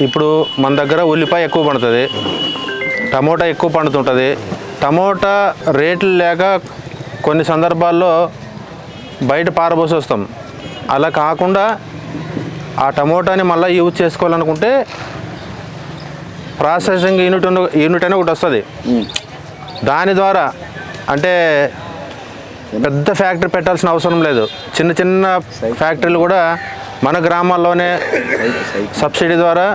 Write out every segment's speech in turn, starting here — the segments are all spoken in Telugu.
ఇప్పుడు మన దగ్గర ఉల్లిపాయ ఎక్కువ పండుతుంది, టమోటా ఎక్కువ పండుతుంటుంది. టమోటా రేట్లు లేక కొన్ని సందర్భాల్లో బయట పారబోసి వస్తాం. అలా కాకుండా ఆ టమోటాని మళ్ళీ యూజ్ చేసుకోవాలనుకుంటే ప్రాసెసింగ్ యూనిట్ అని ఒకటి వస్తుంది. దాని ద్వారా అంటే పెద్ద ఫ్యాక్టరీ పెట్టాల్సిన అవసరం లేదు. చిన్న చిన్న ఫ్యాక్టరీలు కూడా మన గ్రామాల్లోనే సబ్సిడీ ద్వారా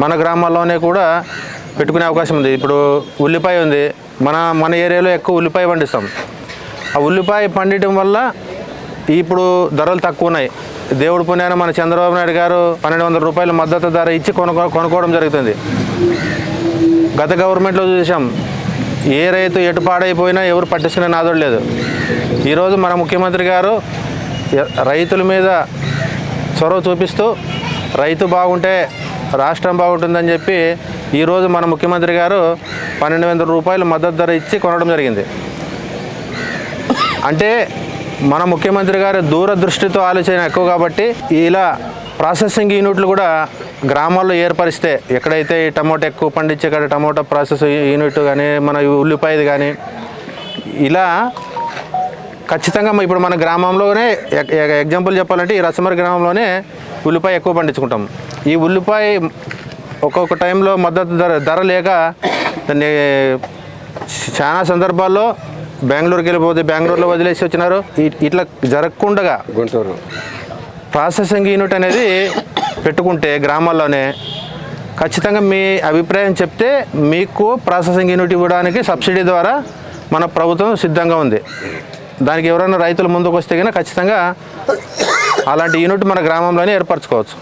మన గ్రామాల్లోనే కూడా పెట్టుకునే అవకాశం ఉంది. ఇప్పుడు ఉల్లిపాయ ఉంది, మన ఏరియాలో ఎక్కువ ఉల్లిపాయ పండిస్తాం. ఆ ఉల్లిపాయ పండించడం వల్ల ఇప్పుడు ధరలు తక్కువ ఉన్నాయి. దేవుడి పుణ్యాన మన చంద్రబాబు నాయుడు గారు 1200 రూపాయల మద్దతు ధర ఇచ్చి కొనుక్కోవడం జరుగుతుంది. గత గవర్నమెంట్లో చూసాం, ఏ రైతు ఎటు పాడైపోయినా ఎవరు పట్టించుకునే నాదోడు లేదు. ఈరోజు మన ముఖ్యమంత్రి గారు రైతుల మీద చొరవ చూపిస్తూ రైతు బాగుంటే రాష్ట్రం బాగుంటుందని చెప్పి ఈరోజు మన ముఖ్యమంత్రి గారు 1200 రూపాయల మద్దతు ధర ఇచ్చి కొనడం జరిగింది. అంటే మన ముఖ్యమంత్రి గారు దూరదృష్టితో ఆలోచన ఎక్కువ కాబట్టి ఇలా ప్రాసెసింగ్ యూనిట్లు కూడా గ్రామాల్లో ఏర్పరిస్తే, ఎక్కడైతే ఈ టమోటా ఎక్కువ పండించే కాడ టమోటా ప్రాసెస్ యూనిట్ కానీ మన ఉల్లిపాయది కానీ ఇలా ఖచ్చితంగా ఇప్పుడు మన గ్రామంలోనే ఎగ్జాంపుల్ చెప్పాలంటే ఈ రసమరి గ్రామంలోనే ఉల్లిపాయ ఎక్కువ పండించుకుంటాం. ఈ ఉల్లిపాయ ఒక్కొక్క టైంలో మద్దతు ధర లేక దాన్ని చాలా సందర్భాల్లో బెంగళూరుకి వెళ్ళిపోతే బెంగళూరులో వదిలేసి వచ్చినారు. ఇట్లా జరగకుండా గుంటూరు ప్రాసెసింగ్ యూనిట్ అనేది పెట్టుకుంటే గ్రామాల్లోనే ఖచ్చితంగా మీ అభిప్రాయం చెప్తే మీకు ప్రాసెసింగ్ యూనిట్ ఇవ్వడానికి సబ్సిడీ ద్వారా మన ప్రభుత్వం సిద్ధంగా ఉంది. దానికి ఎవరైనా రైతులు ముందుకు వస్తే కనుక ఖచ్చితంగా అలాంటి యూనిట్ మన గ్రామంలోనే ఏర్పరచుకోవచ్చు.